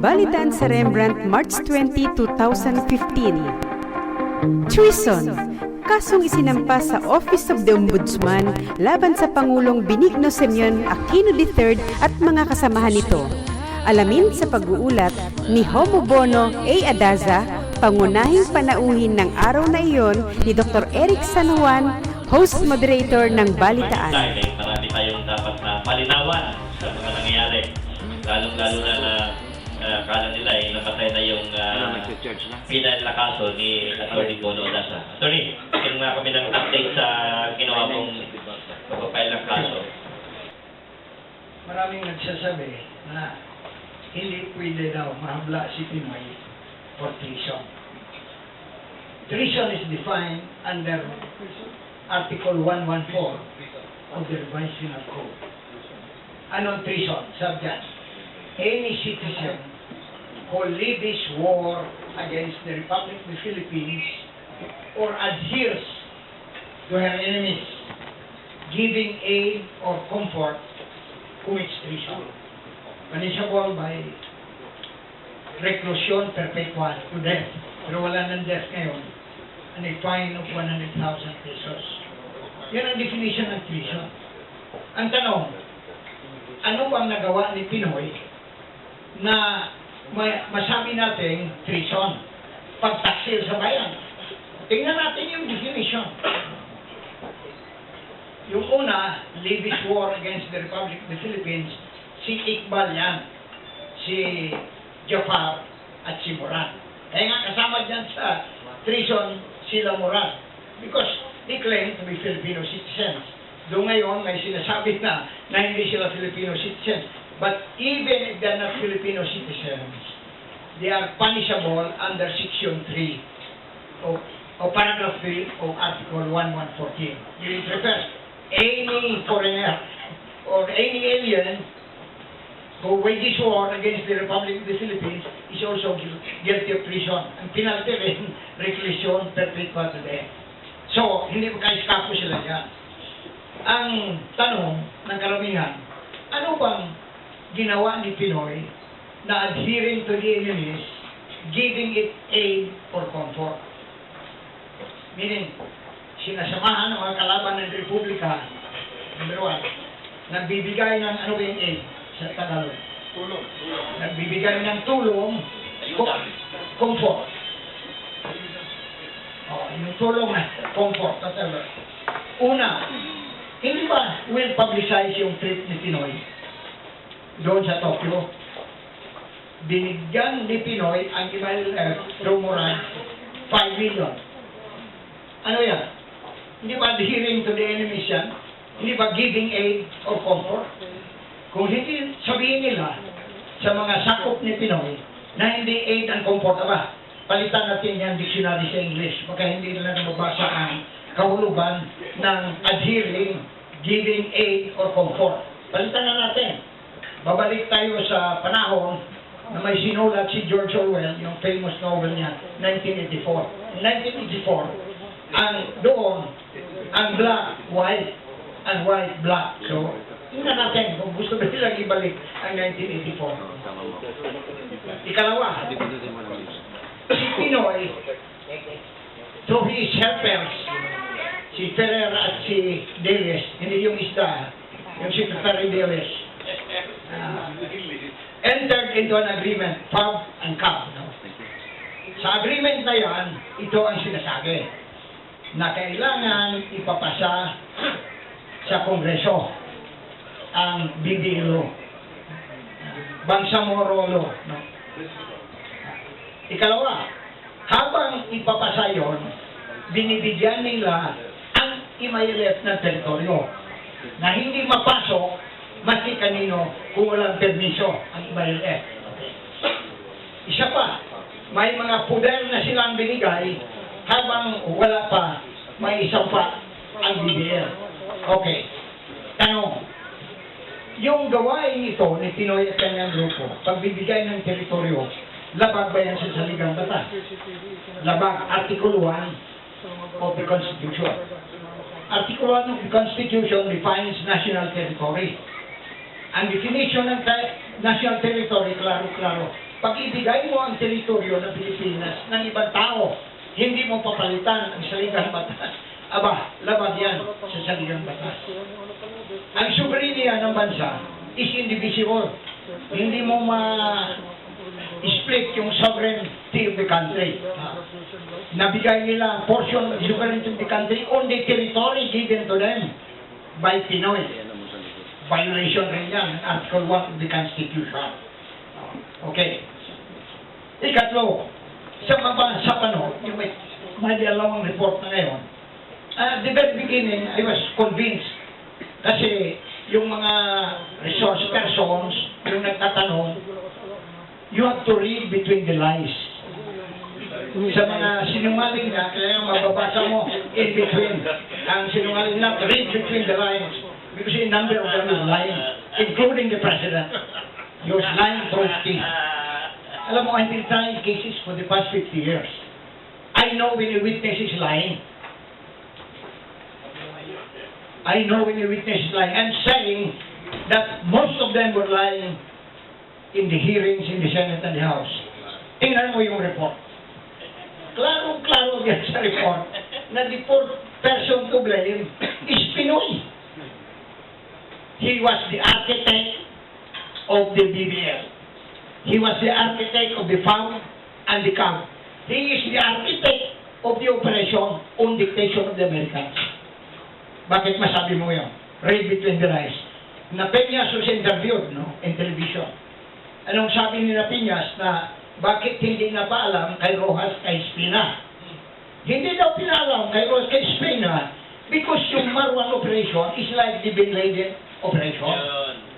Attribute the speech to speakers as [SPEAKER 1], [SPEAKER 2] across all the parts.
[SPEAKER 1] Balitaan sa Rembrandt, March 20, 2015. Treason, kasong isinampa sa Office of the Ombudsman laban sa Pangulong Benigno Simeon Aquino III at mga kasamahan nito. Alamin sa pag-uulat ni Homo Bono A. Adaza, pangunahing panauhin ng araw na iyon ni Dr. Eric San Juan, host moderator ng Balitaan.
[SPEAKER 2] Marami tayong dapat na palinawan sa mga nangyayari. Lalong-lalo na kala nila napatay na yung pinal na kaso ni Atty. Bono Adaza. Attorney, mayroon nga kami ng update sa ginawa mong pagpapail ng kaso.
[SPEAKER 3] Maraming nagsasabi na hindi pwede daw mahabla si Pinoy for treason. Treason is defined under Article 114 of the Revised Penal Code. Anong treason? Subject: any citizen who levies war against the Republic of the Philippines or adheres to her enemies, giving aid or comfort, commits treason. Punishable by reclusion perpetual to death. Pero wala ng death ngayon. And a fine of 100,000 pesos. Yan ang definition ng treason. Ang tanong, ano bang nagawa ni Pinoy na masabi natin treason? Pagtaksil sa bayan. Tingnan natin yung definition. Yung una, levies war against the Republic of the Philippines, si Iqbal yan, si Jafar at si Moran. Kaya nga kasama dyan sa treason sila Moran. Because they claim to be Filipino citizens. Doon ngayon may sinasabi na hindi sila Filipino citizens. But even if they're not Filipino citizens, they are punishable under Section 3 of Paragraph 3 of Article 1114. It refers any foreigner or any alien who wages war against the Republic of the Philippines is also guilty of treason. Ang penalty rin, reclusion perpetual to death. So, hindi maka-eskapo sila dyan. Ang tanong ng karamihan, ano bang ginawa ni Pinoy na adhering to the enemies, giving it aid or comfort? Meaning, sinasamahan ng mga kalaban ng Republika, number 1, nagbibigay ng ano ba yung aid sa Tagalog? Tulong. Nagbibigay ng tulong, comfort. Yung tulong na comfort. Una, hindi ba well publicized yung trip ni Pinoy doon sa Tokyo? Binigyan ni Pinoy ang Romuran 5 million. Ano yan? Hindi ba adhering to the enemies yan? Hindi ba giving aid or comfort? Kung hindi sabihin nila sa mga sakop ni Pinoy na hindi aid and comfort, palitan natin yan dictionary sa English. Baka hindi nila mabasa ang kahulugan ng adhering, giving aid or comfort. Palitan na natin. Babalik tayo sa panahon na may sinulat si George Orwell, yung famous novel niya, 1984. In 1984, ang black, white, and white, black. So, tingnan natin kung gusto ba nilang ibalik ang 1984. Ikalawa, si Pinoy, through his helpers, si Ferrer at si Deles, hindi yung isda, yung Secretary Deles, entered into an agreement, FAB and CAB. Sa agreement na yan, ito ang sinasabi, na kailangan ipapasa sa Kongreso ang BBLO, Bangsamoro Law. No? Ikalawa, habang ipapasa yon, binibigyan nila ang imayilet na teritoryo na hindi mapasok maski kanino kung walang permiso ang imayilet. Isa pa, may mga puder na silang binigay habang wala pa, may isang pa ang BBL. Okay. Tanong, yung gawain ito ni Pinoy at kanyang grupo, pagbibigay ng teritoryo, labag ba yan sa saligang batas? Labag, Article 1 of the Constitution. Article 1 of the Constitution defines national territory. Ang definition ng national territory, klaro-klaro, Pag ibigay mo ang teritoryo ng Pilipinas ng ibang tao, hindi mo papalitan ang saligang batas. Aba, labag yan sa saligang batas. Ang soberenya ng bansa is indivisible. Hindi mo ma-split yung sovereignty of the country. Nabigay nila ang portion of the sovereignty of the country on the territory given to them by Pinoy. Violation rin yan, Article 1 of the Constitution. Okay. Ikatlo, sa yung may dalawang report na ngayon, at the very beginning, I was convinced kasi yung mga resource persons, yung nagtatanong, you have to read between the lies. Sa mga sinungaling na, kaya mababasa mo in between. Ang sinungaling na, read between the lines. Because a number of them is lying, including the president. He was lying through his teeth. Alam mo, I've been trying cases for the past 50 years. I know when a witness is lying. I know when a witness is lying. I'm saying that most of them were lying in the hearings in the Senate and the House. Tingnan mo yung report. Klaro-klaro yan sa report na the fourth person to blame is Pinoy. He was the architect of the BBL. He was the architect of the FAM and the CAM. He is the architect of the operation on dictation of the Americans. Bakit masabi mo yun? Read between the lines. Na Peñas was interviewed, no, in television. Anong sabi ni Peñas na bakit hindi na paalam kay Rojas kay Espina? Hindi daw pinaalam kay Rojas kay Espina because yung Marwan operation is like the Bin Laden operation.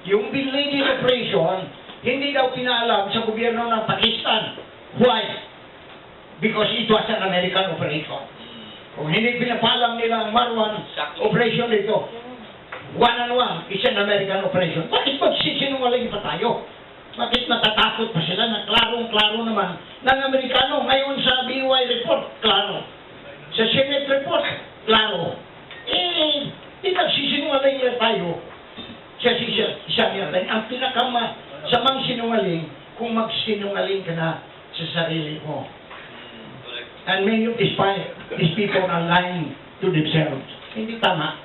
[SPEAKER 3] Yung Bin Laden operation, hindi daw pinaalam sa gobyerno ng Pakistan. Why? Because it was an American operation. Kung hindi pinapaalam nila ang Marwan operation dito, one-on-one, is an American operation. Bakit magsisinungaling pa tayo? Bakit natatakot pa sila na klarong-klaro naman ng Amerikano? Ngayon sa BY report, klaro. Sa Senate report, klaro. Di nagsisinungaling yan tayo. Siya yan. Ang pinakamasamang sinungaling kung magsinungaling ka na sa sarili mo. And many of these people are lying to themselves. Hindi tama.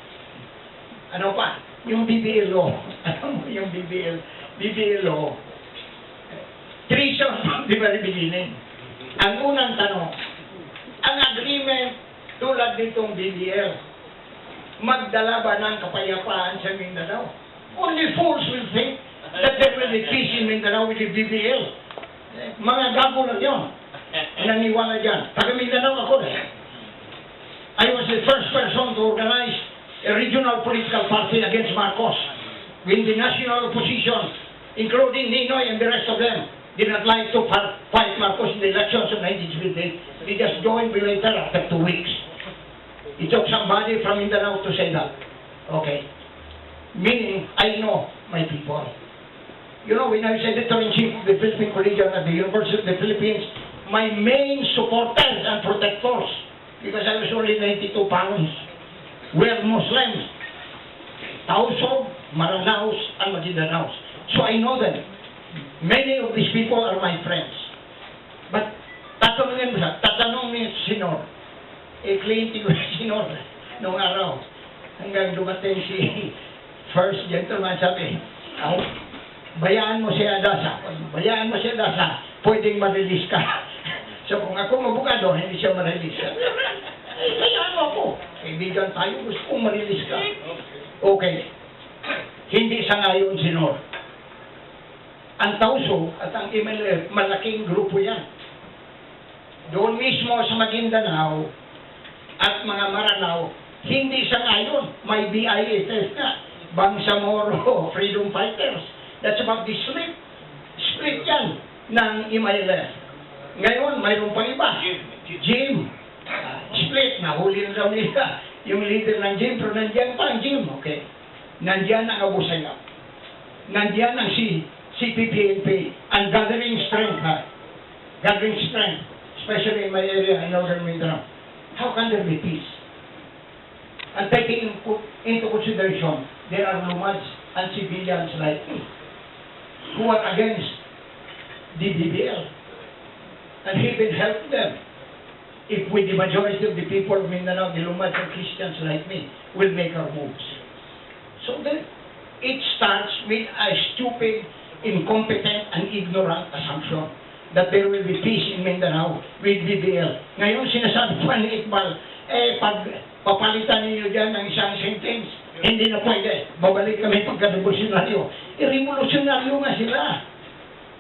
[SPEAKER 3] Ano pa? Yung BBL law. Ano mo yung BBL law? Treason from the very beginning. Ang unang tanong, ang agreement tulad nitong BBL, magdala ba ng kapayapaan sa Mindanao? Only fools will think that there will be peace in Mindanao with the BBL. Mga gago lang yun. Naniwala dyan. Taga Mindanao ako eh. I was the first person to organize a regional political party against Marcos. When the national opposition, including Ninoy and the rest of them, did not like to fight Marcos in the elections of 1958, they just joined me later after 2 weeks. It took somebody from Mindanao to say that. Okay. Meaning, I know my people. You know, when I was editor-in-chief of the Philippine Collegiate at the University of the Philippines, my main supporters and protectors, because I was only 92 pounds, were Muslims. Tausog, Maranaos, and Magindanaos. So I know them. Many of these people are my friends. But, tatanungin mo siya, tatanong ni Sinor, kliyente ko si Sinor, noong araw, hanggang dumating si first gentleman, sabi, bayaan mo si Adasa. Bayaan mo si Adasa, pwedeng ma-release ka. So kung ako mabukado, hindi siya ma-release ka. Bayaan mo ako. Kaibigan tayo, gusto kong ma-release ka. Okay. Hindi sa ngayon, Sinor. Ang Tauso at ang MLF, malaking grupo yan. Doon mismo sa Maguindanao at mga Maranao, hindi sa ngayon, may BIFF na. Bangsamoro, Freedom Fighters. That's about the split yan ng MLF. Ngayon, mayroon pang iba. Jim. Split, nahuli na daw nila. Yung leader ng Jim, pero nandiyan pa ang Jim. Okay. Nandiyan ang Abu Sayyaf. Nandiyan ang CPP-NP. And gathering strength, gathering strength, especially in my area in Northern Mindanao. How can there be peace? And taking into consideration, there are nomads and civilians like me who are against the BBL. And he will help them. If with the majority of the people of Mindanao, the Lumad and Christians like me, will make our moves. So then, it starts with a stupid, incompetent, and ignorant assumption that there will be peace in Mindanao with BBL. Ngayon, sinasabi pa ni Iqbal, pag papalitan niyo dyan ng isang sentence, hindi na pwede. Babalik kami pagka-revolutionaryo. Revolutionaryo nga sila.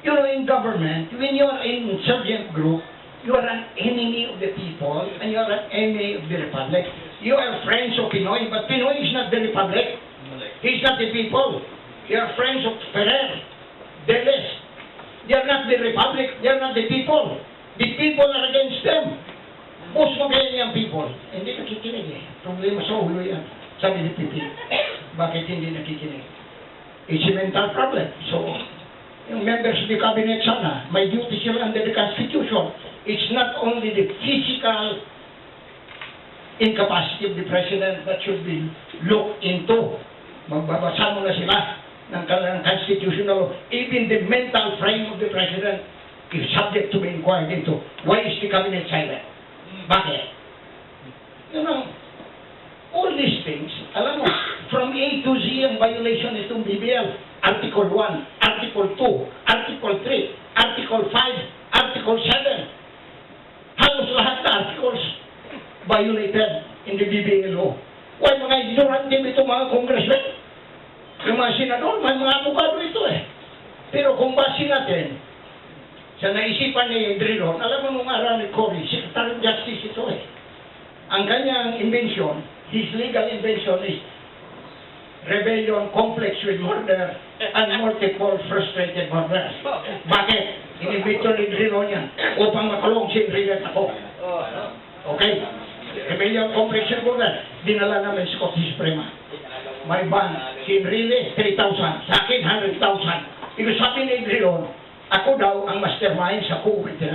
[SPEAKER 3] You know, in government, when you are in insurgent group, you are an enemy of the people and you are an enemy of the republic. You are friends of Pinoy, but Pinoy is not the republic. He's not the people. You are friends of Ferrer, Deles. They are not the republic. They are not the people. The people are against them. Boss mo kaya niyang people. Hindi nakikinig eh. Problema sa ulo yan. Sabi ni Pipi. Bakit hindi nakikinig? It's a mental problem. So, yung members of the cabinet sana, may duty sila under the Constitution. It's not only the physical incapacity of the President that should be looked into. Magbabasa mo na sila ng kanilang constitutional, even the mental frame of the President is subject to be inquired into. Why is the cabinet silent? Bakit? You know, all these things, alam mo, from A to Z ang violation itong BBL. Article 1, Article 2, Article 3, Article 5, Article 7. Halos lahat na articles violated in the BBL law. Why mga ignorante ito mga congressmen? Yung mga senador, may mga abogado ito eh. Pero kung base natin, sa naisipan ni Drilon, alam mo nung araw ni Cory, Secretary of Justice ito eh. Ang kanyang invention, his legal invention is rebellion complex with murder and multiple frustrated murders. Bakit? Inimbento ni Drilon yan upang makulong si Drilon ako. Okay? Rebellion complex with murder, dinala namin sa Korte Suprema. May ban, si Enrile, 3,000. Sa akin, 100,000. Ito sabi ni Drilon, ako daw ang mastermind sa COVID-19.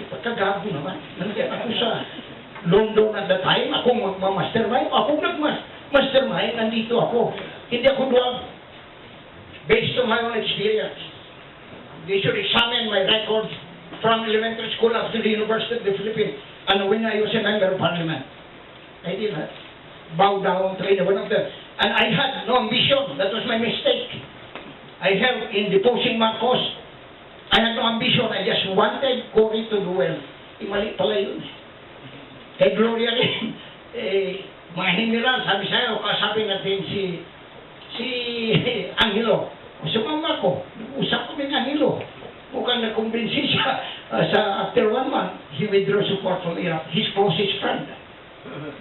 [SPEAKER 3] Pagkagago naman. Nandiyan ako sa London at the time, ako magmamastermind. Ako nagmastermind, nandito ako. Hindi ako doon. Based on my own experience. They should examine my records from elementary school up to the University of the Philippines. And when I was a member of parliament, I did not bow down to any one of them. And I had no ambition. That was my mistake. I helped in deposing Marcos. I had no ambition. I just wanted Cory to do well. Mali pala yun. Kay Gloria rin. Mga hiniral, sabi sa'yo, kasabi natin si Angelo. Sumama ko. Usap kami ng Angelo. Mukhang nakumbinsi siya. After 1 month, he withdrew support from Iraq. His closest friend.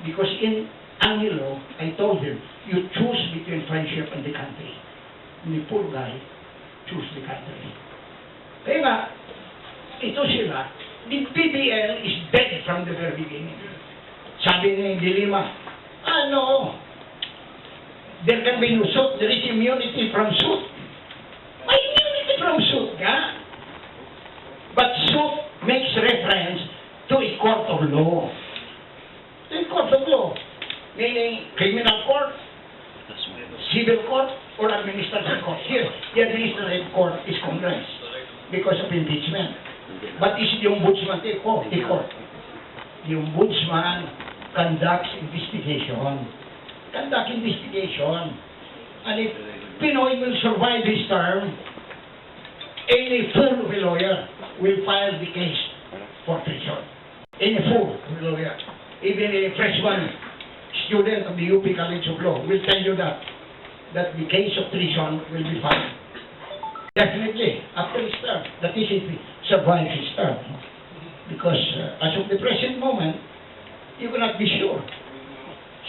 [SPEAKER 3] Because in Angelo, I told him, you choose between friendship and the country. And the poor guy choose the country. Kaya nga, ito sila, the BBL is dead from the very beginning. Sabi ni Dilima, there can be no suit, there is immunity from suit. May immunity from suit ka. But suit makes reference to a court of law. To a court of law. Meaning, criminal court, civil court, or administrative court. Here, the administrative court is Congress because of impeachment. But is the ombudsman the court? The court. The ombudsman conducts investigation. Conduct investigation. And if Pinoy will survive this term, any fool of a lawyer will file the case for treason. Any fool of a lawyer. Even a freshman student of the UP College of Law will tell you that the case of treason will be filed. Definitely, after his term, that is if he survives his term. Because as of the present moment, you cannot be sure.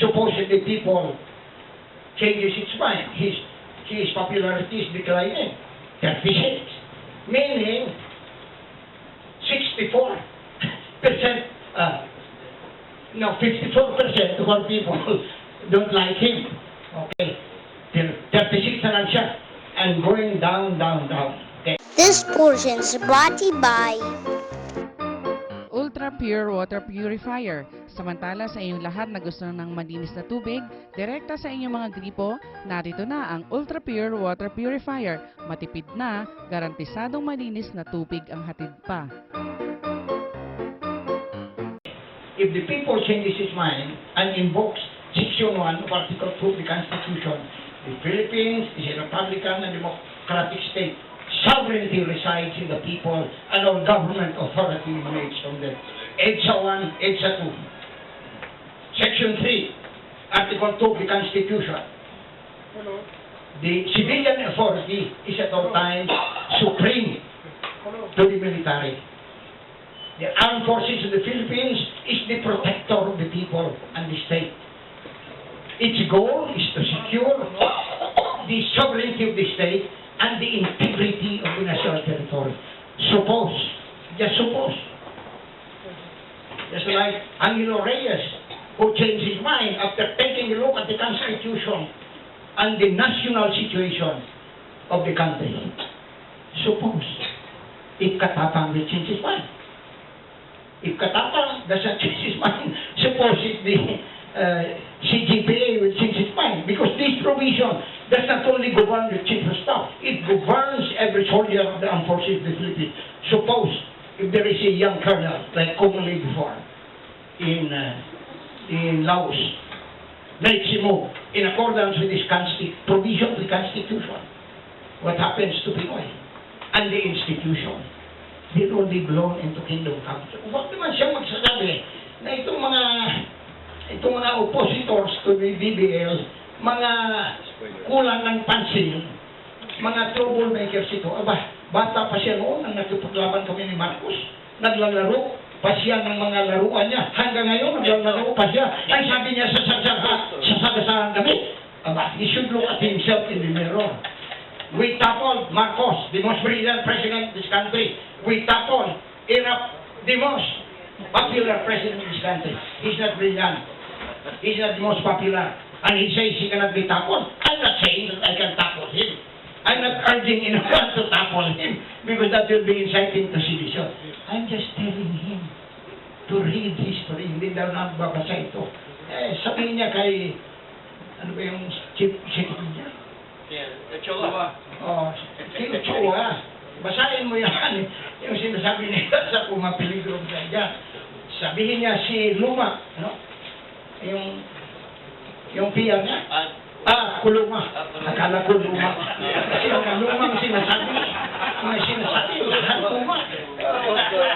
[SPEAKER 3] Supposedly people changes its mind. His popularity is declining. 36. Meaning, 54% of our people don't like him. Okay. 36 na lang siya. And going down. Okay.
[SPEAKER 4] This portion is brought to you by Ultra Pure Water Purifier. Samantala sa inyong lahat na gusto ng malinis na tubig, direkta sa inyong mga gripo, narito na ang Ultra Pure Water Purifier. Matipid na, garantisadong malinis na tubig ang hatid pa.
[SPEAKER 3] If the people changes his mind and invokes Section 1 of Article 2 of the Constitution, the Philippines is a Republican and democratic state. Sovereignty resides in the people and all government authority emanates from them. EDSA 1, EDSA 2. Section 3, Article 2 of the Constitution. The civilian authority is at all times supreme to the military. The armed forces of the Philippines is the protector of the people and the state. Its goal is to secure the sovereignty of the state and the integrity of the national territory. Suppose, just like Angelo Reyes, who changed his mind after taking a look at the Constitution and the national situation of the country. Suppose, if Katapang will change his mind. If Katapang doesn't change his mind, suppose if the CGPA will change its mind, because this provision does not only govern the chief of staff, it governs every soldier of the armed forces of the Philippines. Suppose if there is a young colonel, like commonly before, in Laos, makes him move in accordance with this provision of the Constitution, what happens to Pinoy and the institution? They will be blown into kingdom come. Huwag naman siya magsasabi na itong mga oppositors to the BBL, mga kulang ng pansin, mga troublemakers ito. Aba, bata pa siya noon nang nagpaglaban kami ni Marcos. Naglalaro pa siya ng mga laruan niya. Hanggang ngayon, naglalaro pa siya. Ay, sabi niya sa sagasaan kami, aba, he should look at himself in the mirror. We toppled Marcos, the most brilliant president of this country. We toppled Iraq, the most popular president of this country. He's not brilliant. He's not the most popular. And he says he cannot be toppled. I'm not saying that I can topple him. I'm not urging anyone to topple him because that will be inciting to sedition. I'm just telling him to read history. Hindi daw nagbabasa ito. Sabihin niya kay, ano ba yung chief secretary niya? Ochoa. Oh, si Ochoa. Basahin mo yan. Yung sinasabi niya sa pumapiligro niya. Sabihin niya si Luma, no? Yung PR niya. Kuluma. Akala ko Luma. Kasi ang Lumang sinasabi, lahat Luma.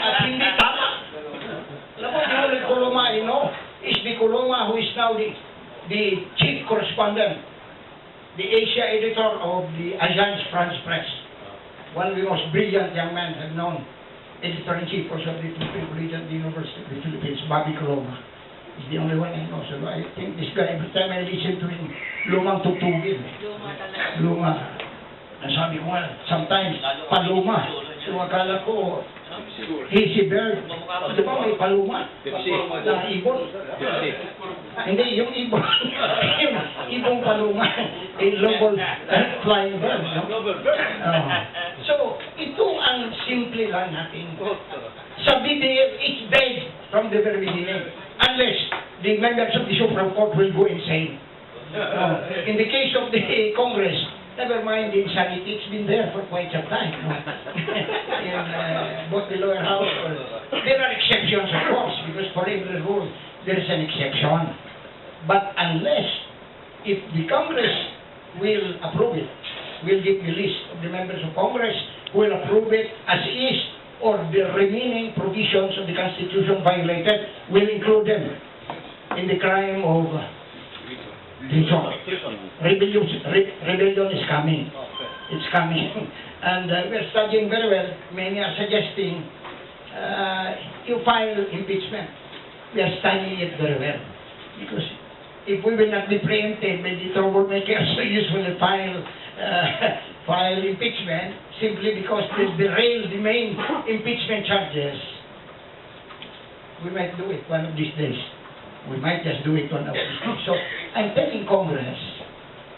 [SPEAKER 3] At hindi tama. Alam mo, the only Kuluma I know is the Kuluma who is now the chief correspondent, the Asia editor of the Agence France Press. One of the most brilliant young men I've known, editor-in-chief also of the Philippine Collegiate University of the Philippines, Bobby Coloma. He's the only one I know. So I think this guy, every time I listen to him, lumang tutugin. Luma. Nasabi ko nga, sometimes, paluma. So akala ko, he's a bird. Di ba may paluma? Na ibon. Hindi, yung ibon. Yung ibong paluma. A global flying bird. No? So, ito ang simple lang natin. Sa BBL, it's dead from the very beginning. Unless the members of the Supreme Court will go insane. In the case of the Congress, never mind the insanity, it's been there for quite some time. No? In both the lower house, there are exceptions, of course, because for every rule, there is an exception. But unless, if the Congress will approve it, will give the list of the members of Congress who will approve it as is, or the remaining provisions of the Constitution violated, will include them in the crime of rebellion is coming. It's coming. And we're studying very well. Many are suggesting you file impeachment. We are studying it very well. Because if we will not be preempted by the troublemakers who usually file impeachment simply because they derail the main impeachment charges, we might do it one of these days. We might just do it one of these days. So I'm telling Congress,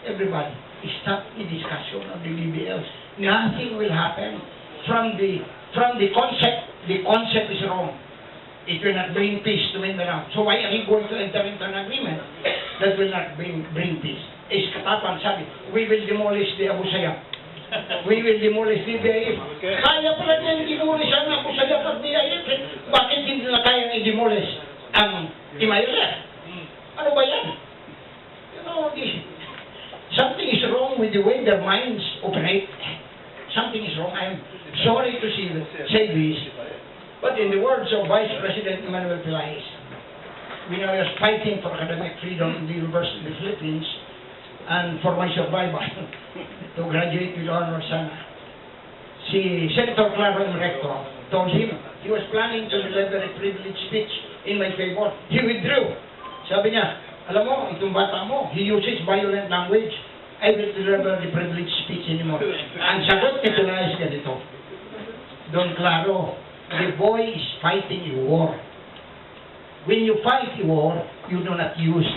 [SPEAKER 3] everybody, stop the discussion of the BBL. Nothing will happen from the concept. The concept is wrong. It will not bring peace to Mindanao. So why are you going to enter into an agreement that will not bring peace? Is Katapang sabi, we will demolish the Abu Sayyaf. We will demolish the DIF. Kaya pala niya demolish ang Abu Sayyaf at DIF. Bakit hindi na kaya i-demolish ang Imayla? Ano ba yan? You know, something is wrong with the way their minds operate. Something is wrong. I'm sorry to say this, but in the words of Vice President Emmanuel Pelaez, when I was fighting for academic freedom in the University of the Philippines and for my survival to graduate with honor sana, si Senator Claro M. Recto told him he was planning to deliver a privileged speech in my favor. He withdrew. Sabi niya, alam mo, itong bata mo, he uses violent language. I will deliver the privileged speech anymore. Ang sagot ni Pelaez ganito, Don Claro, the boy is fighting a war. When you fight a war, you do not use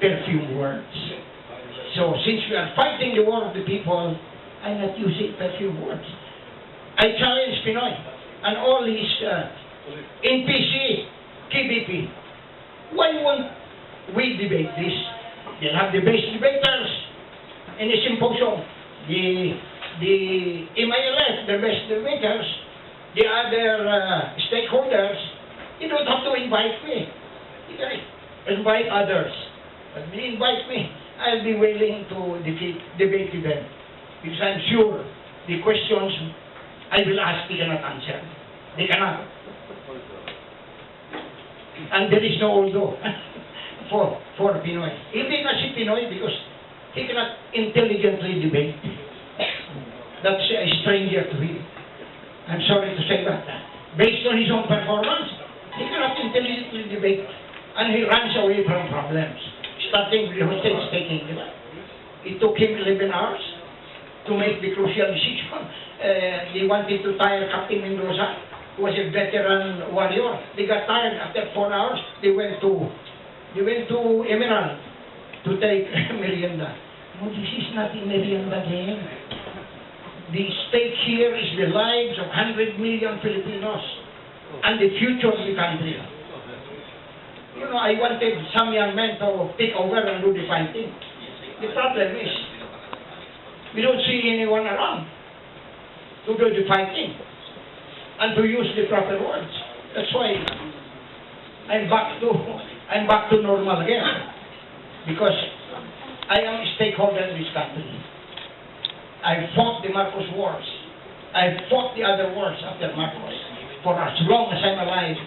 [SPEAKER 3] perfume words. So, since we are fighting the war of the people, I'm not using perfume words. I challenge Pinoy and all his NPC, KBP. Why won't we debate this? They'll have the best debaters in the symposium. The MILF, the best debaters, the other stakeholders, you don't have to invite me. You can invite others. But when you invite me, I'll be willing to debate with them. Because I'm sure the questions I will ask, they cannot answer. They cannot. And there is no although for Pinoy. Hindi na si Pinoy because he cannot intelligently debate. That's a stranger to him. I'm sorry to say that. Based on his own performance, he cannot intelligently debate. And he runs away from problems. Starting with the hostage taking. It took him 11 hours to make the crucial decision. They wanted to tire Captain Mendoza, who was a veteran warrior. They got tired after 4 hours. They went to Emerald to take merienda. No, this is not a merienda game. The stake here is the lives of 100 million Filipinos and the future of the country. You know, I wanted some young men to take over and do the fighting. The problem is, we don't see anyone around to do the fighting and to use the proper words. That's why I'm back to normal again, because I am a stakeholder in this country. I fought the Marcos wars. I fought the other wars after Marcos. For as long as I'm alive,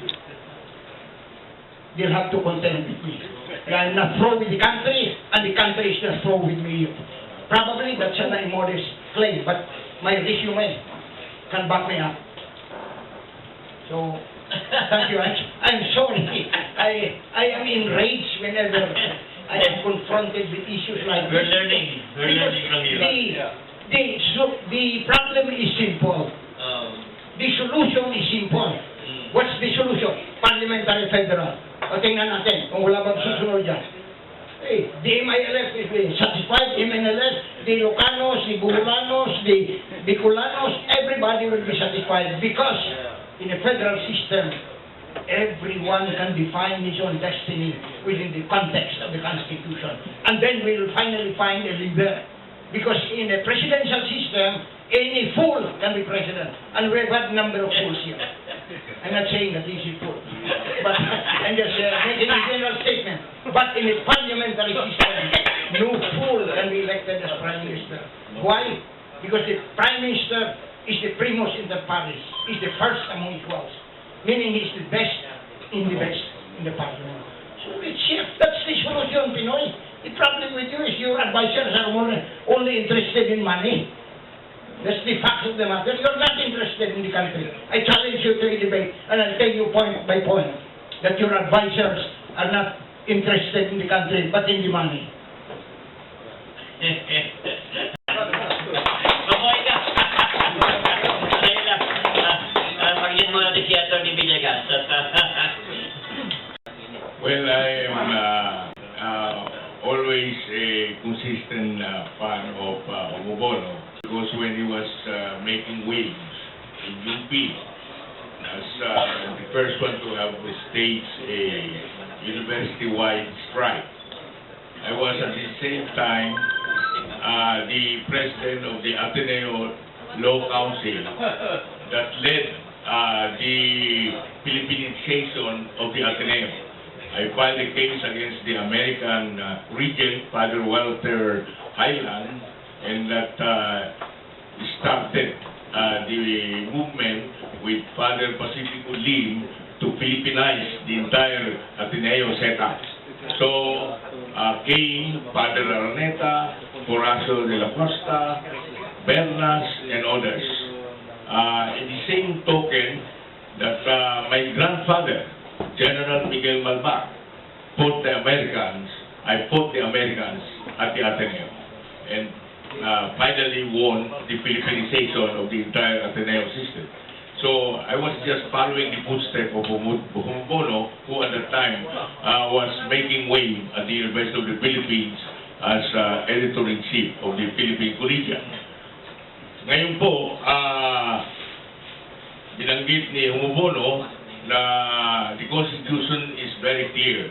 [SPEAKER 3] they'll have to contend with me. I'm not through with the country, and the country is not through with me. Probably that's a modest claim, but my resume can back me up. So, thank you. I'm sorry. I am enraged whenever I am confronted with issues like
[SPEAKER 2] We're
[SPEAKER 3] this.
[SPEAKER 2] learning from you.
[SPEAKER 3] The problem is simple. The solution is simple. What's the solution? Parliamentary federal. O tingnan natin kung wala bang susunod dyan. Hey, the MILF is being satisfied, MNLF, the Ilocanos, the Bulanos, the Bicolanos, everybody will be satisfied because in a federal system, everyone can define his own destiny within the context of the Constitution. And then we'll finally find a leader. Because in a presidential system, any fool can be president. And we've had a number of fools here. I'm not saying that he's a fool. But I'm just making a general statement. But in a parliamentary system, no fool can be elected as prime minister. Why? Because the prime minister is the primus inter pares. He's the first among equals. Meaning he's the best in the parliament. So it's here. That's the solution, Pinoy. The problem with you is your advisors are only interested in money. That's the fact of the matter. You're not interested in the country. I challenge you to a debate, and I'll tell you point by point that your advisors are not interested in the country, but in the money.
[SPEAKER 2] Mabuhay ka! Dahil lang, pakinggan mo natin si Atty. Villegas.
[SPEAKER 5] Well, I am always a consistent fan of Umubolo because when he was making waves in UP, as the first one to have staged a university-wide strike. I was at the same time the president of the Ateneo Law Council that led the Philippinization of the Ateneo. I filed a case against the American region, Father Walter Highland, and that started the movement with Father Pacifico Lim to Philippinize the entire Ateneo setup. So, came Father Araneta, Horacio de la Costa, Bernas, and others. In the same token that my grandfather, General Miguel Malbac, fought the Americans, I fought the Americans at the Ateneo, and finally won the Philippinization of the entire Ateneo system. So I was just following the footsteps of Humbono, who at the time was making way at the University of the Philippines as editor-in-chief of the Philippine Collegiate. Ngayon po, binanggit ni Humbono na the Constitution is very clear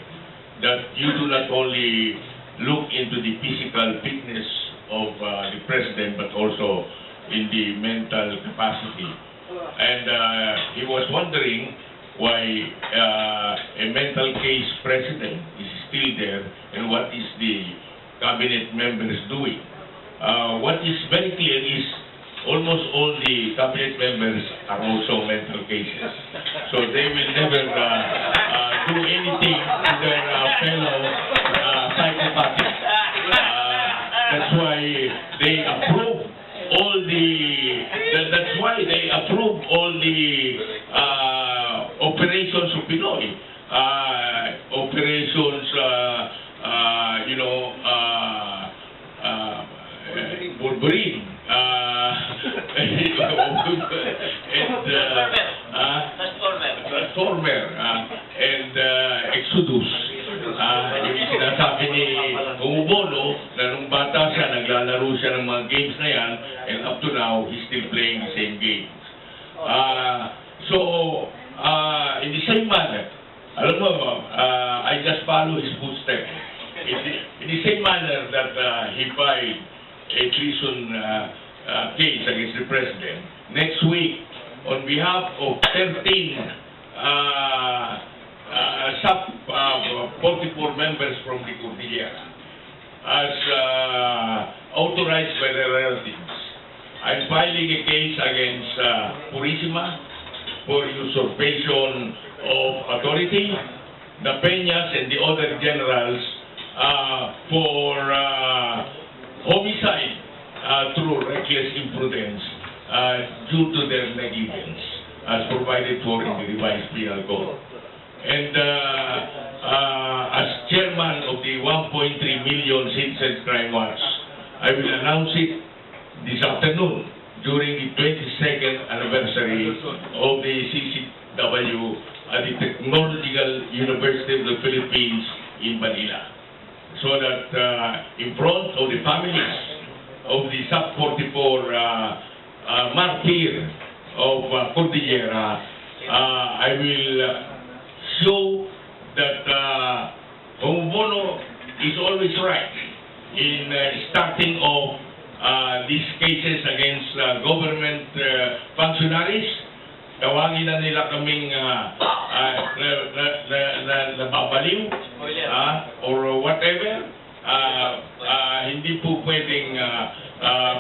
[SPEAKER 5] that you do not only look into the physical fitness of the president but also in the mental capacity. And he was wondering why a mental case president is still there and what is the cabinet members doing. What is very clear is almost all the cabinet members are also mental cases. So they will never do anything to their fellow psychopathic. That's why they approve all the operations of Pinoy. Operations, Wolverine. Transformer and Exodus. Yung sinasabi ni Humbono na nung bata siya, naglalaro siya ng mga games na yan, and up to now, he's still playing the same games. In the same manner, alam mo, I just follow his footsteps. In the same manner that he filed a treason case against the president, next week, on behalf of 13 44 members from the Cordillera, as authorized by their relatives, I'm filing a case against Purisima for usurpation of authority, the Peñas and the other generals for homicide through reckless imprudence due to their negligence, as provided for in the revised penal code. And as chairman of the 1.3 million Citizens Crime Watch, I will announce it this afternoon during the 22nd anniversary of the CCW at the Technological University of the Philippines in Manila. So that in front of the families of the sub-44 martyr of Cordillera, I will show that Humbono is always right in starting off these cases against government functionaries. Tawagin na nila kaming nababaliw or whatever. Hindi po pwedeng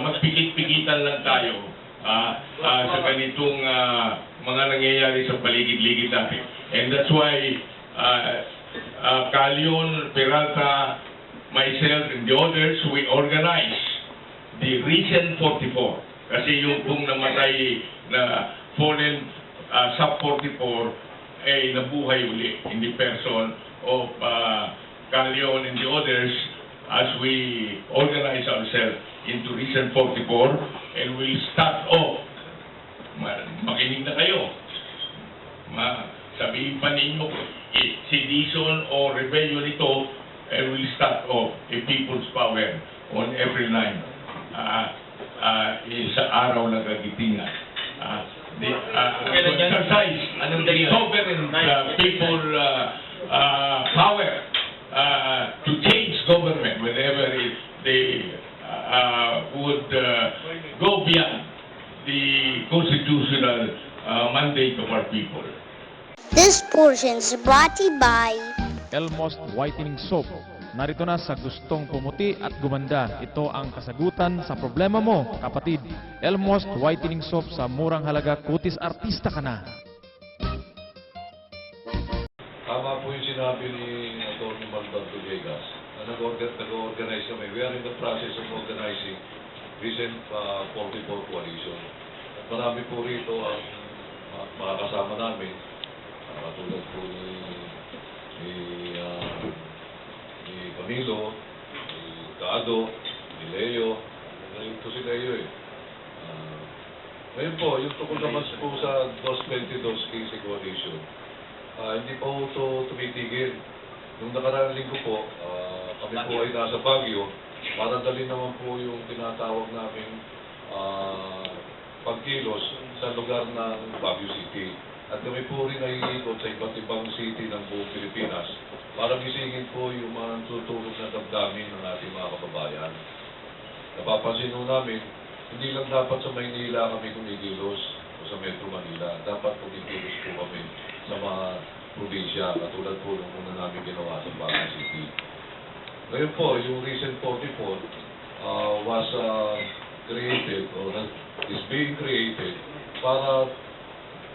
[SPEAKER 5] magpikit-pikitan lang tayo sa ganitong mga nangyayari sa paligid-ligid natin. And that's why Calion, Peralta, myself, and the others, we organize the Recent 44. Kasi yung pong namatay na fallen sub-44 ay nabuhay uli in the person of Calion and the others as we organize ourselves into Recent 44, and we'll start off. Makinig na kayo. Sabihin pa ninyo, sedition o rebellion ito, and we'll start off a people's power on April 9. Sa araw ng kagitingan. To exercise the sovereign people power to change government whenever they would go beyond the constitutional mandate of our people.
[SPEAKER 6] This portion is brought to you by
[SPEAKER 7] Elmost Whitening Soap. Narito na sa gustong pumuti at gumanda. Ito ang kasagutan sa problema mo, kapatid. Elmost Whitening Soap sa murang halaga, kutis artista ka na.
[SPEAKER 8] Tama po yung sinabi ni Atty. Malvado Villegas na nag-organize kami. We are in the process of organizing recent 44 coalition. At marami po rito ang mga kasama namin, katulad po ni Camilo, ni Cado, ni Leo. Ito si Leo eh. Ngayon po, yung tungkol naman po sa 222 case coalition, hindi pa po ito tumitigil. Nung nakaraang linggo po, kami po ay nasa Baguio para dalhin naman po yung tinatawag namin pagkilos sa lugar ng Baguio City. At kami po rin ay iikot sa iba't ibang city ng buong Pilipinas para gisingin po yung mga tutulog na damdamin ng ating mga kababayan. Napapansin po namin, hindi lang dapat sa Maynila kami kumikilos o sa Metro Manila. Dapat kumikilos po kami sa mga probinsya, katulad po ng una namin ginawa sa Baguio City. Ngayon po, yung recent 44 was created or is being created para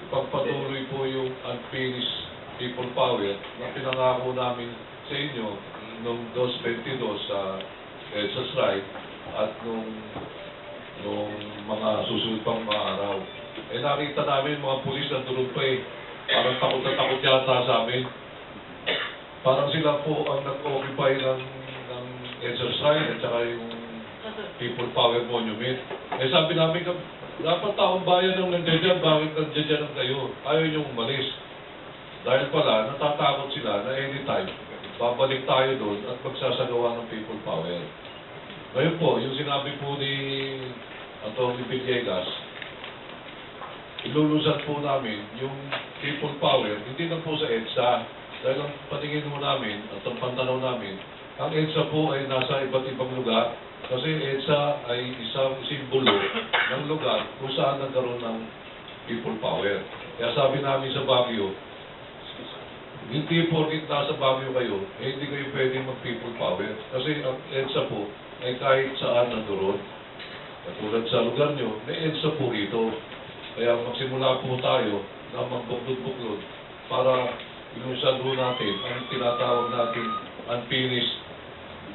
[SPEAKER 8] ipagpatuloy po yung unfinished people power na pinangako namin sa inyo noong 2022 sa EDSA strike at nung mga susunod pang mga araw. Eh nakita namin mga pulis na tulog pa eh. Parang takot na takot yata sa amin. Parang sila po ang nag-occupy ng EDSA strike at saka yung people power monument. Eh sabi namin, dapat taong bayan ang nandiyan, bakit nandiyan kayo? Ayaw niyong umalis. Dahil pala, natatakot sila na anytime, babalik tayo doon at magsasagawa ng people power. Ngayon po, yung sinabi po ni Atty. Villegas, ilulusan po namin yung people power, hindi lang po sa EDSA. Dahil ang patingin mo namin at ang pantanaw namin, ang EDSA po ay nasa iba't ibang lugar. Kasi EDSA ay isang simbolo ng lugar kung saan nagkaroon ng people power. Kaya sabi namin sa Baguio, hindi porkit nasa Baguio kayo, hindi kayo pwedeng mag-people power. Kasi ang EDSA po ay kahit saan nagkaroon. Katulad sa lugar nyo, may EDSA po rito. Kaya magsimula po tayo na magbuklod-buklod para ilusan po natin ang tinatawag natin unfinished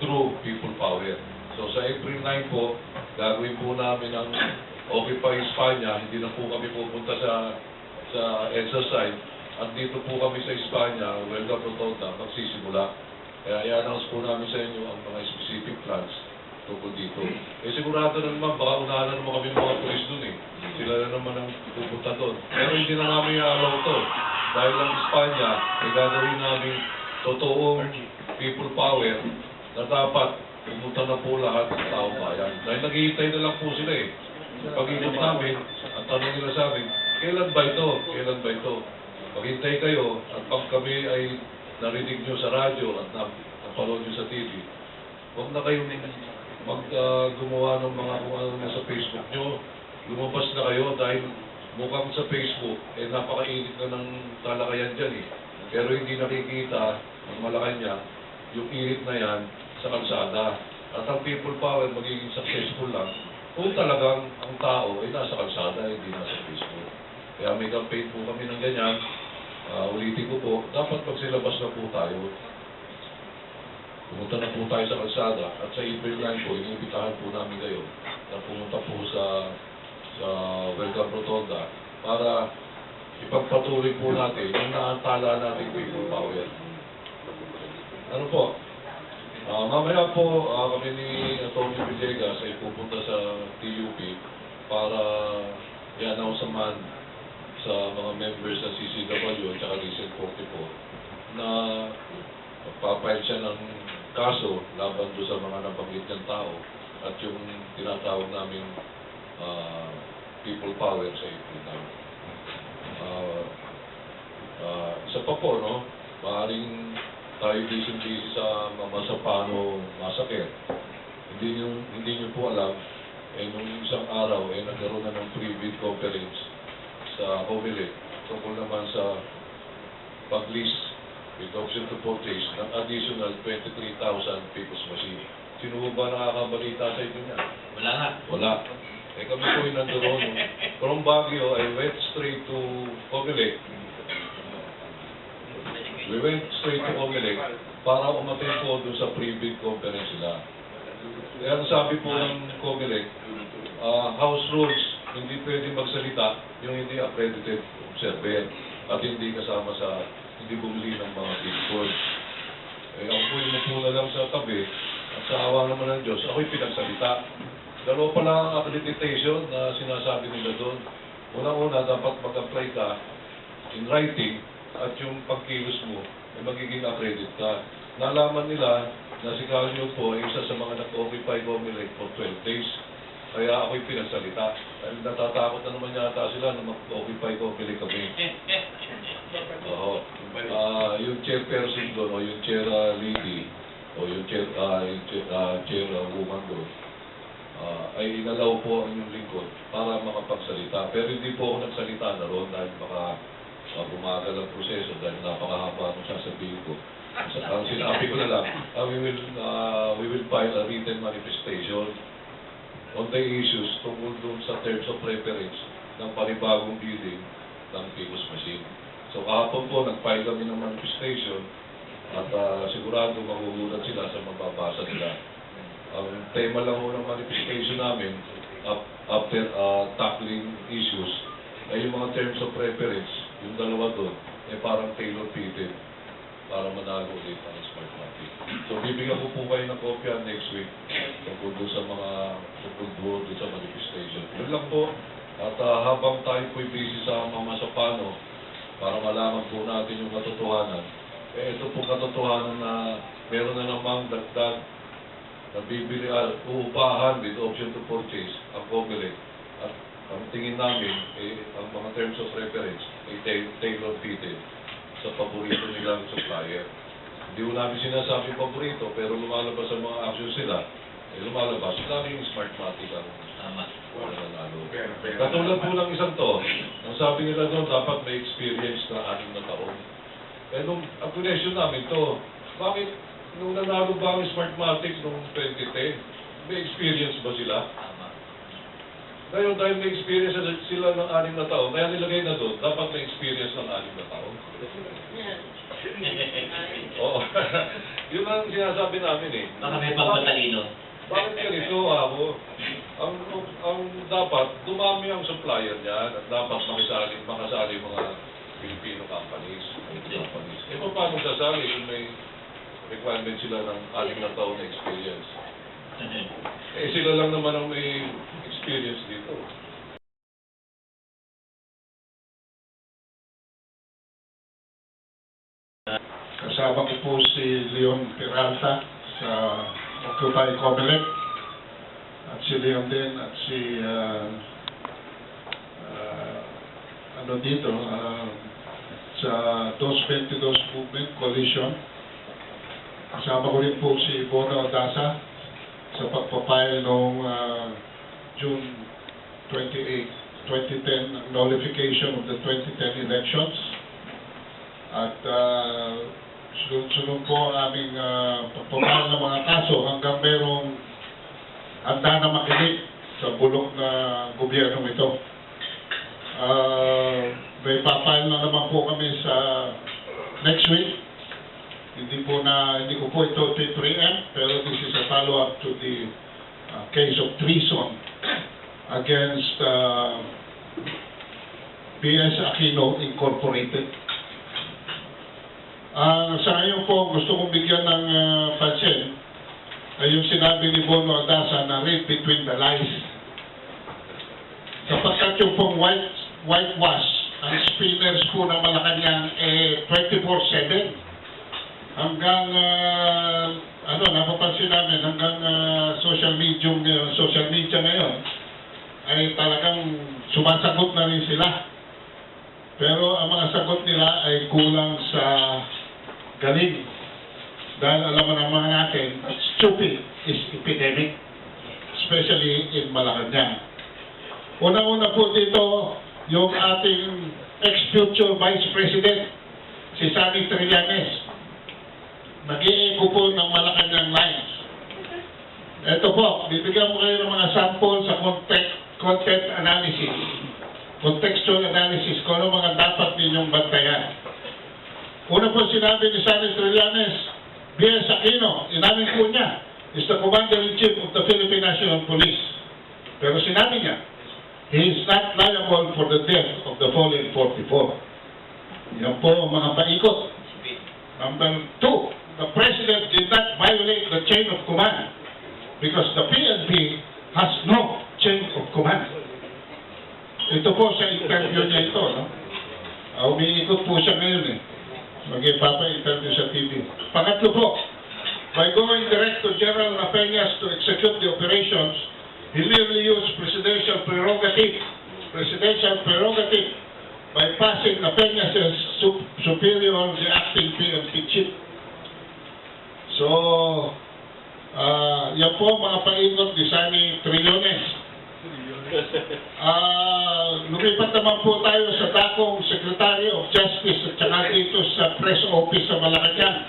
[SPEAKER 8] true people power. So sa April 9 po, gagawin po namin ang Occupy Espanya. Hindi na po kami pupunta sa EDSA side. At dito po kami sa Espanya, Huelga Rotonda, magsisimula. Kaya i-announce po namin sa inyo ang mga specific plans tungkol dito. Eh sigurado na naman, baka unahan na naman kami mga polis dun eh. Sila na naman ang pupunta doon. Pero hindi na namin i-allow to. Dahil ang Espanya, ay gagawin namin totoong people power na dapat pumunta na po lahat ng taong bayan. Dahil naghihintay na lang po sila eh. Pag-ingat namin, at tanong nila sa amin, kailan ba ito? Kailan ba ito? Maghintay kayo, at pag kami ay narinig nyo sa radyo at napanood nyo sa TV, huwag na kayong gumawa ng mga kung ano na sa Facebook nyo. Lumabas na kayo dahil mukhang sa Facebook, eh napakainit na ng talakayan dyan eh. Pero hindi nakikita ng Malacanang yung init na yan sa kalsada. At ang people power magiging successful lang kung talagang ang tao ay nasa kalsada, hindi nasa Facebook. Kaya may campaign po kami ng ganyan. Ulitin ko po, dapat magsilabas na po tayo. Pumunta na po tayo sa kalsada at sa April 9 po, inibitahan po namin kayo na pumunta po sa Welcome Rotonda para ipagpatuloy po natin yung naantala natin people power. Ano po? Mamaya po kami ni Atty. Villegas ay pupunta sa TUP para i-announce naman sa mga members ng CCW at saka Recent 44 na magpapile siya ng kaso laban doon sa mga nabanggit ng tao at yung tinatawag namin people power sa April 9. Isa pa po, no, maaaring tayo busy sa Masapano Massacre. Hindi nyo po alam, nung isang araw, nagkaroon na ng pre-bid conference sa COMELEC tungkol naman sa pag-list with option to purchase ng additional 23,000 People's Machine. Sino po ba nakakabalita sa inyo niya?
[SPEAKER 2] Wala nga.
[SPEAKER 8] Wala. Kami po yung nandoon. From Baguio, I went straight to COMELEC. We went straight to COMELEC para umatay po doon sa pre-bid conference nila. Kaya ang sabi po ng COMELEC, House rules, hindi pwede magsalita yung hindi accredited observer at hindi kasama sa, hindi bumili ng mga billboard. Ako po yung mapuna lang sa tabi at sa awa naman ng Diyos, ako'y pinagsalita. Dalawa pa lang ang accreditation na sinasabi nila doon. Unang-una, dapat mag-apply ka in writing at yung pagkilos mo ay magiging accredit ka. Nalaman nila na si Calio po ay isa sa mga nag-occupy COMELEC for 12 days. Kaya ako'y pinagsalita. Dahil natatakot na naman yata sila na mag-occupy COMELEC kami. Oo. Yung chairperson doon, o yung chair lady, o yung chair woman doon, ay inalaw po ang yung lingkod para makapagsalita. Pero hindi po ako nagsalita na roon dahil baka bumagal ang proseso dahil napakahaba ng sasabihin ko. Ang sinabi ko na lang, we will file a written manifestation on the issues tungkol doon sa terms of reference ng panibagong bidding ng People's Machine. So kahapon po, nag-file kami ng manifestation at sigurado magugulat sila sa mababasa nila. Ang tema lang ho ng manifestation namin after tackling issues ay yung mga terms of reference, yung dalawa doon, parang tailor-fitted para manalo ulit ang Smart Matic. So bibigyan ko po kayo ng kopya next week tungkol doon sa mga tungkol doon sa manifestation. Yun lang po. At habang tayo po'y busy sa mga Masapano para malaman po natin yung katotohanan, ito po katotohanan na meron na namang dagdag na bibili uupahan with option to purchase ang COMELEC. At ang tingin namin, ang mga terms of reference ay tailor-fitted sa paborito nilang supplier. Hindi ko namin sinasabi paborito, pero lumalabas sa mga actions sila, lumalabas. Lagi yung Smart Matic ang nanalo. Katulad po ng isang to, ang sabi nila doon, dapat may experience na 6 na taon. Nung ang question namin to, bakit nung nanalo ba ang Smart Matic noong 2010, may experience ba sila? Ngayon, dahil may experience sila ng 6 na taon, kaya nilagay na doon, dapat may experience ng 6 na taon. Oo. Yun ang sinasabi namin eh.
[SPEAKER 2] Baka may pagpatalino.
[SPEAKER 8] Bakit ganito ako? Ang dapat, dumami ang supplier niya at dapat makasali mga Filipino companies. Paano sasali kung may requirement sila ng 6 na taon na experience? Sila lang naman ang may experience dito.
[SPEAKER 9] Kasama ko po si Leon Peralta sa Occupy COMELEC at si Leon din at si dito sa 222 Movement Coalition. Kasama ko rin po si Bono Odasa sa pagpapile noong June 28, 2010 nullification of the 2010 elections. At sunod-sunod po ang aming pagpapahal ng mga kaso hanggang merong handa na makinig sa bulok na gobyernong ito. May papahal na naman po kami sa next week. Hindi ko po ito preempt, pero this is a follow-up to the case of treason against PS Aquino Incorporated. Sa ngayon po, gusto kong bigyan ng pansin ay yung sinabi ni Bono Odasa na read between the lines. Sapagkat yung pong whitewash, ang spinners po ng Malacanang 24/7 hanggang napapansin namin hanggang social media ngayon ay talagang sumasagot na rin sila. Pero ang mga sagot nila ay kulang sa galing. Dahil alam mo naman natin, stupid is epidemic, especially in Malacanang. Una-una po dito, yung ating ex-future Vice President, si Sani Trillanes, nag-iiko po ng Malacanang lines. Ito po, bibigyan mo kayo ng mga sample sa content analysis, contextual analysis, kung ano mga dapat ninyong bantayan. Una po sinabi ni Sani Trillanes, B.S. Aquino, inamin po niya, is the Commander-in-Chief of the Philippine National Police. Pero sinabi niya, he is not liable for the death of the fallen 44. Yan po ang mga paikot. Number 2, the President did not violate the chain of command because the PNP has no chain of command. Ito po sa interview niya ito, no? Umiikot po siya ngayon eh. Mag-ipapa-interview sa TV. Pangatlo po, by going direct to General Rapeñas to execute the operations, he merely used presidential prerogative by passing Rapeñas' superior, the acting PNP chief. So, yan po mga paikot ni Sani Trillanes. Lumipat naman po tayo sa dakong Secretary of Justice at saka dito sa press office sa Malacanang.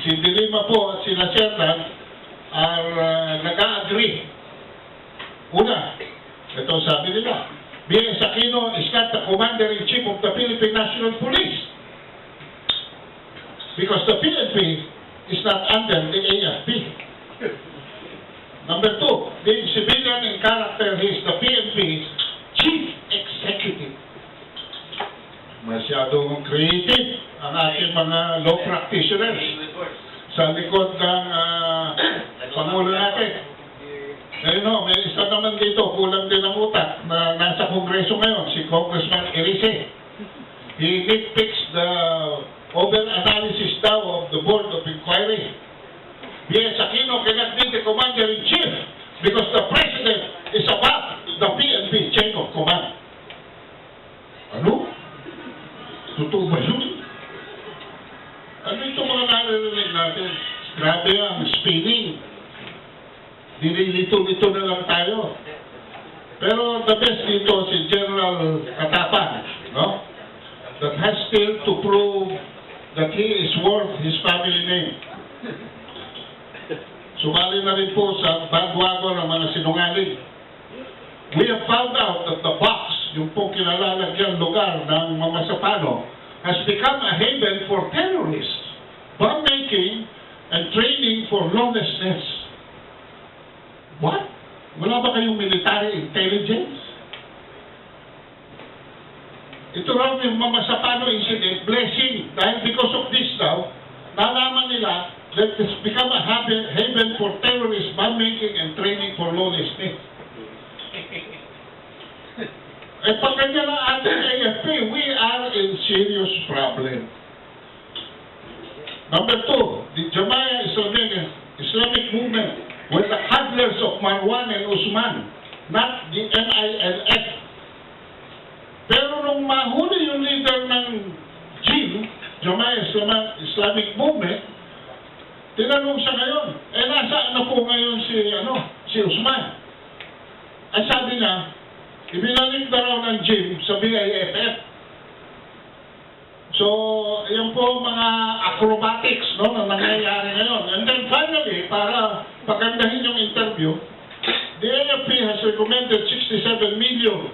[SPEAKER 9] Si Dilima po at si Lacerda are nag-a-agree. Una, ito sabi nila, B.S. Aquino is not the Commander-in-Chief of the Philippine National Police because the PNP is not under the AFP. Number 2, being civilian in character, he is the PNP's Chief Executive. Masyadong creative ang ating mga law practitioners sa likod ng Pangulo natin. Ngayon ho, may isa naman dito, kulang din ang utak na nasa Kongreso ngayon, si Congressman Erice. He nitpicks the over-analysis daw of the Board of Inquiry. B.S. Aquino cannot be the Commander-in-Chief because the President is above the PNP chain of command. Ano? Totoo ba yun? Ano itong mga naririnig natin? Grabe ang spinning. Dinilito-lito na lang tayo. Pero the best dito si General Katapang, no? That has still to prove that he is worth his family name. Sumali na rin po sa bandwagon ng mga sinungaling. We have found out that the box, yung pong kinalalagyang lugar ng mga Sapano, has become a haven for terrorists, bomb-making, and training for lawlessness. What? Wala ba kayong military intelligence? Ito raw yung mga Sapano incident, blessing, dahil because of this daw, nalaman nila that it's become a haven for terrorist bomb-making and training for lawlessness. Eh pag ganyan ang ating AFP, we are in serious problem. Number 2, the Jamaya Islamic movement were the handlers of Marwan and Usman, not the MILF. Pero nung mahuli yung leader ng JIM, Jamaya Islamic movement, tinanong siya ngayon, nasaan na po ngayon si Usman? At sabi niya, ibinalik na raw ng JIM sa BIFF. So, yan po mga acrobatics na nangyayari ngayon. And then finally, para pagandahin yung interview, the AFP has recommended 67 million.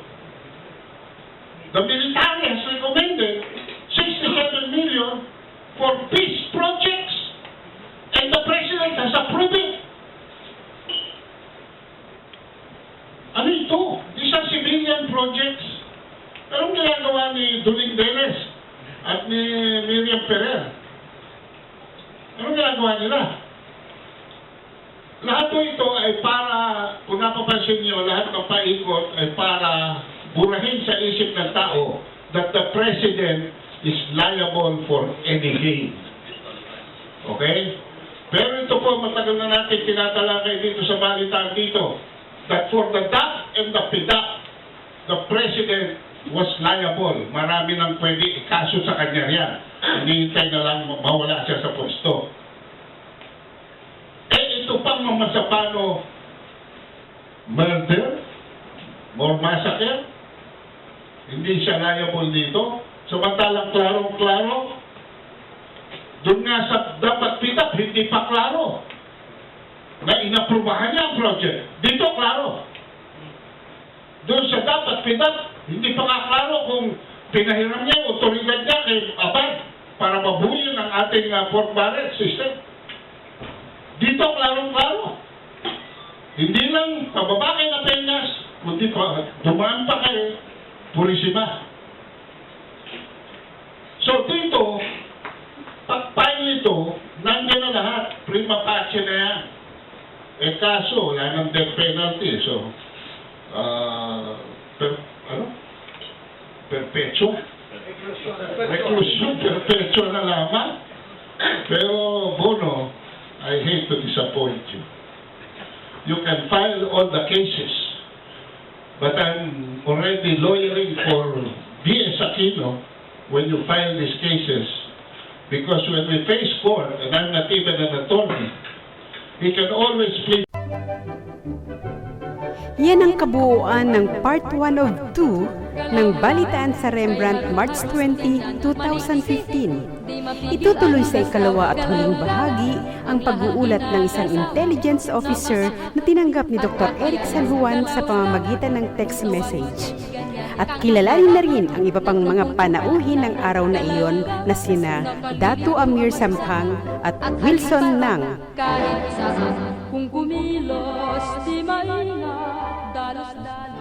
[SPEAKER 9] The military has recommended 67 million for peace projects. And the President has approved it. Ano ito? These are civilian projects. Anong ginagawa ni Duling Deles at ni Miriam Ferrer? Anong ginagawa nila? Lahat po ito ay para, kung napapansin niyo, lahat ng paikot ay para burahin sa isip ng tao that the President is liable for anything. Okay? Pero ito po, matagal na natin tinatalakay dito sa balitaan dito, that for the DAP and the PDAP, the President was liable. Marami nang pwede ikaso sa kanya yan. Hinihintay na lang mawala siya sa pwesto. Eh, ito pang mamasapano murder or massacre. Hindi siya liable dito. Samantalang klarong-klaro, doon nga sa dapat pitap, hindi pa klaro na inaprubahan niya ang project. Dito klaro. Doon sa dapat pitap, hindi pa nga klaro kung pinahiram niya, otoridad niya kay Abad para mabuhin ang ating pork barrel system. Dito klarong-klaro. Hindi lang pababa kay Napeñas, kundi pa dumaan pa kay Purisima. So dito, pag-file ito, nandiyan na lahat, prima facie na yan. Eh kaso, wala ng death penalty. So, perpetua. Reclusion, perpetua na lamang. Pero, Bono, I hate to disappoint you. You can file all the cases, but I'm already lawyering for B.S. Aquino when you file these cases, because when we face court, and I'm not even an attorney, he can always plead.
[SPEAKER 1] Yan ang kabuuan ng Part 1 of 2 ng Balitaan sa Rembrandt March 20, 2015. Itutuloy sa ikalawa at huling bahagi ang pag-uulat ng isang intelligence officer na tinanggap ni Dr. Eric San Juan sa pamamagitan ng text message. At kilalanin na rin ang iba pang mga panauhin ng araw na iyon na sina Datu Amir Sampang at Wilson Nang.
[SPEAKER 10] Kahit saan kung kumilos, di maingat, dalos-dalos.